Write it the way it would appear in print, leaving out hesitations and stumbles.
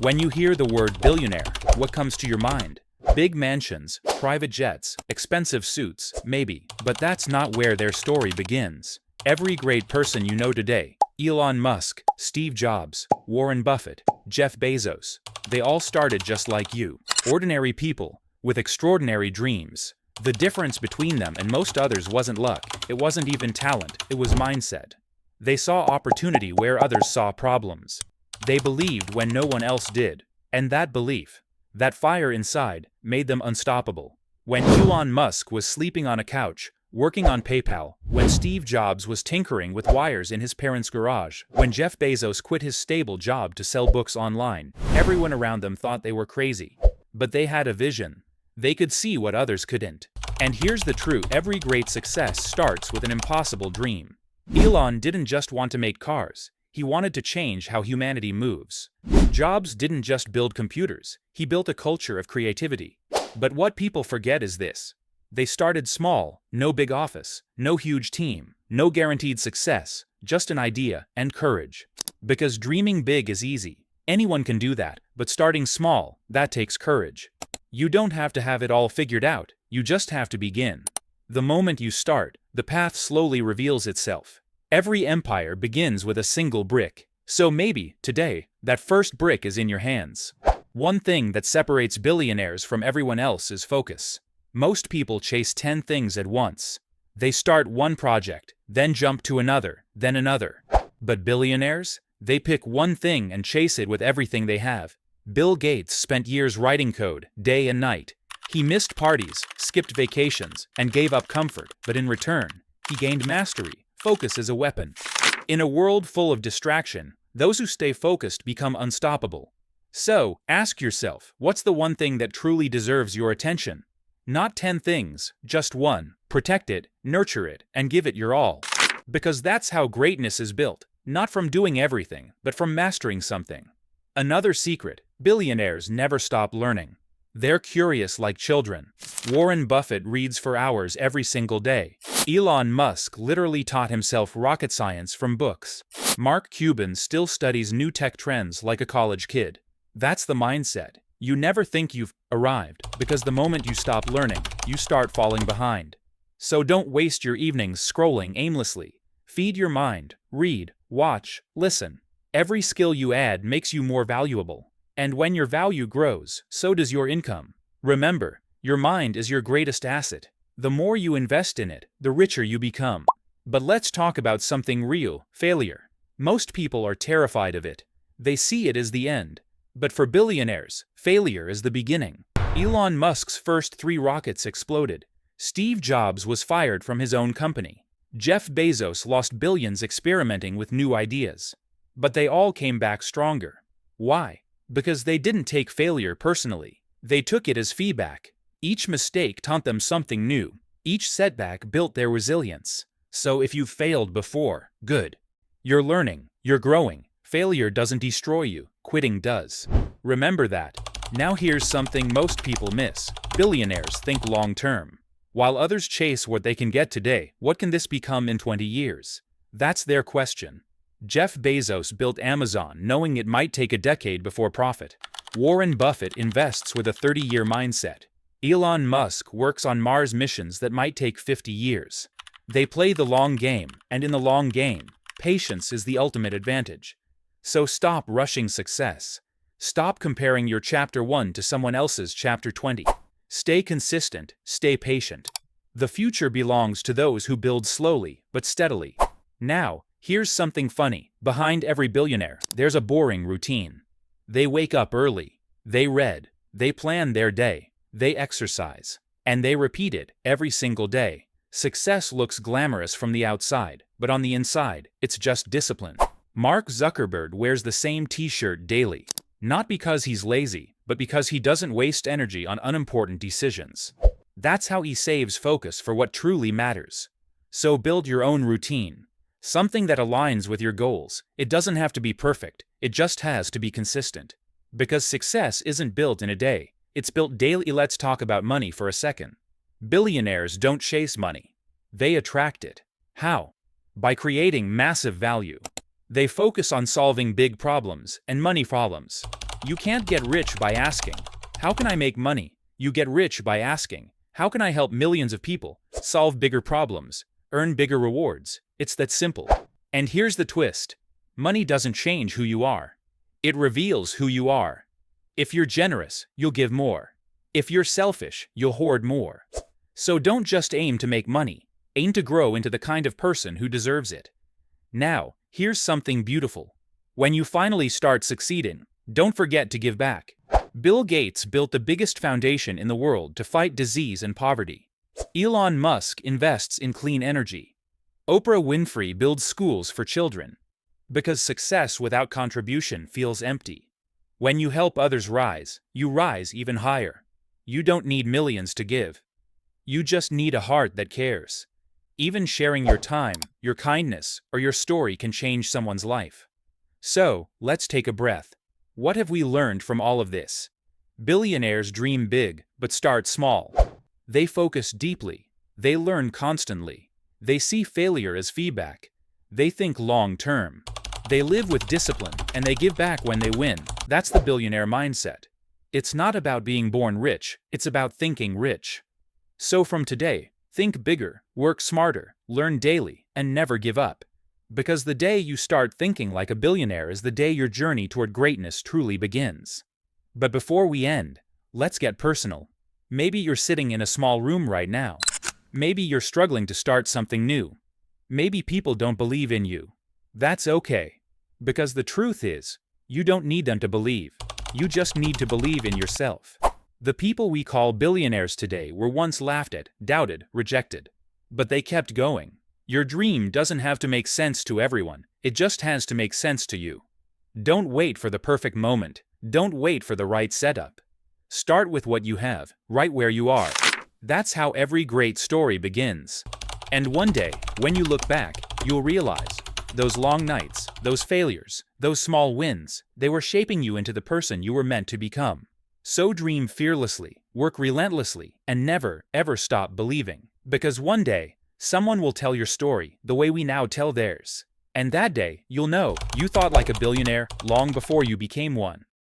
When you hear the word billionaire, what comes to your mind? Big mansions, private jets, expensive suits, maybe. But that's not where their story begins. Every great person you know today, Elon Musk, Steve Jobs, Warren Buffett, Jeff Bezos, they all started just like you. Ordinary people, with extraordinary dreams. The difference between them and most others wasn't luck, it wasn't even talent, it was mindset. They saw opportunity where others saw problems. They believed when no one else did. And that belief, that fire inside, made them unstoppable. When Elon Musk was sleeping on a couch, working on PayPal, when Steve Jobs was tinkering with wires in his parents' garage, when Jeff Bezos quit his stable job to sell books online, everyone around them thought they were crazy. But they had a vision. They could see what others couldn't. And here's the truth: every great success starts with an impossible dream. Elon didn't just want to make cars. He wanted to change how humanity moves. Jobs didn't just build computers, he built a culture of creativity. But what people forget is this. They started small, no big office, no huge team, no guaranteed success, just an idea and courage. Because dreaming big is easy. Anyone can do that, but starting small, that takes courage. You don't have to have it all figured out, you just have to begin. The moment you start, the path slowly reveals itself. Every empire begins with a single brick. So maybe, today, that first brick is in your hands. One thing that separates billionaires from everyone else is focus. Most people chase 10 things at once. They start one project, then jump to another, then another. But billionaires? They pick one thing and chase it with everything they have. Bill Gates spent years writing code, day and night. He missed parties, skipped vacations, and gave up comfort, but in return, he gained mastery. Focus is a weapon. In a world full of distraction, those who stay focused become unstoppable. So, ask yourself, what's the one thing that truly deserves your attention? Not 10 things, just one. Protect it, nurture it, and give it your all. Because that's how greatness is built, not from doing everything, but from mastering something. Another secret: billionaires never stop learning. They're curious like children. Warren Buffett reads for hours every single day. Elon Musk literally taught himself rocket science from books. Mark Cuban still studies new tech trends like a college kid. That's the mindset. You never think you've arrived, because the moment you stop learning, you start falling behind. So don't waste your evenings scrolling aimlessly. Feed your mind, read, watch, listen. Every skill you add makes you more valuable. And when your value grows, so does your income. Remember, your mind is your greatest asset. The more you invest in it, the richer you become. But let's talk about something real: failure. Most people are terrified of it. They see it as the end. But for billionaires, failure is the beginning. Elon Musk's first 3 rockets exploded. Steve Jobs was fired from his own company. Jeff Bezos lost billions experimenting with new ideas. But they all came back stronger. Why? Because they didn't take failure personally. They took it as feedback. Each mistake taught them something new. Each setback built their resilience. So if you've failed before, good. You're learning, you're growing. Failure doesn't destroy you, quitting does. Remember that. Now here's something most people miss. Billionaires think long-term. While others chase what they can get today, what can this become in 20 years? That's their question. Jeff Bezos built Amazon knowing it might take a decade before profit. Warren Buffett invests with a 30-year mindset. Elon Musk works on Mars missions that might take 50 years. They play the long game, and in the long game, patience is the ultimate advantage. So stop rushing success. Stop comparing your chapter 1 to someone else's chapter 20. Stay consistent, stay patient. The future belongs to those who build slowly but steadily. Now, here's something funny. Behind every billionaire, there's a boring routine. They wake up early. They read. They plan their day. They exercise. And they repeat it every single day. Success looks glamorous from the outside, but on the inside, it's just discipline. Mark Zuckerberg wears the same t-shirt daily. Not because he's lazy, but because he doesn't waste energy on unimportant decisions. That's how he saves focus for what truly matters. So build your own routine. Something that aligns with your goals. It doesn't have to be perfect, it just has to be consistent. Because success isn't built in a day, it's built daily. Let's talk about money for a second. Billionaires don't chase money. They attract it. How? By creating massive value. They focus on solving big problems and money problems. You can't get rich by asking, "How can I make money?" You get rich by asking, "How can I help millions of people, solve bigger problems, earn bigger rewards?" It's that simple. And here's the twist. Money doesn't change who you are. It reveals who you are. If you're generous, you'll give more. If you're selfish, you'll hoard more. So don't just aim to make money. Aim to grow into the kind of person who deserves it. Now, here's something beautiful. When you finally start succeeding, don't forget to give back. Bill Gates built the biggest foundation in the world to fight disease and poverty. Elon Musk invests in clean energy. Oprah Winfrey builds schools for children. Because success without contribution feels empty. When you help others rise, you rise even higher. You don't need millions to give. You just need a heart that cares. Even sharing your time, your kindness, or your story can change someone's life. So, let's take a breath. What have we learned from all of this? Billionaires dream big, but start small. They focus deeply. They learn constantly. They see failure as feedback. They think long-term. They live with discipline, and they give back when they win. That's the billionaire mindset. It's not about being born rich, it's about thinking rich. So from today, think bigger, work smarter, learn daily, and never give up. Because the day you start thinking like a billionaire is the day your journey toward greatness truly begins. But before we end, let's get personal. Maybe you're sitting in a small room right now. Maybe you're struggling to start something new. Maybe people don't believe in you. That's okay. Because the truth is, you don't need them to believe. You just need to believe in yourself. The people we call billionaires today were once laughed at, doubted, rejected. But they kept going. Your dream doesn't have to make sense to everyone. It just has to make sense to you. Don't wait for the perfect moment. Don't wait for the right setup. Start with what you have, right where you are. That's how every great story begins. And one day, when you look back, you'll realize those long nights, those failures, those small wins, they were shaping you into the person you were meant to become. So dream fearlessly, work relentlessly, and never, ever stop believing. Because one day, someone will tell your story the way we now tell theirs. And that day, you'll know you thought like a billionaire long before you became one.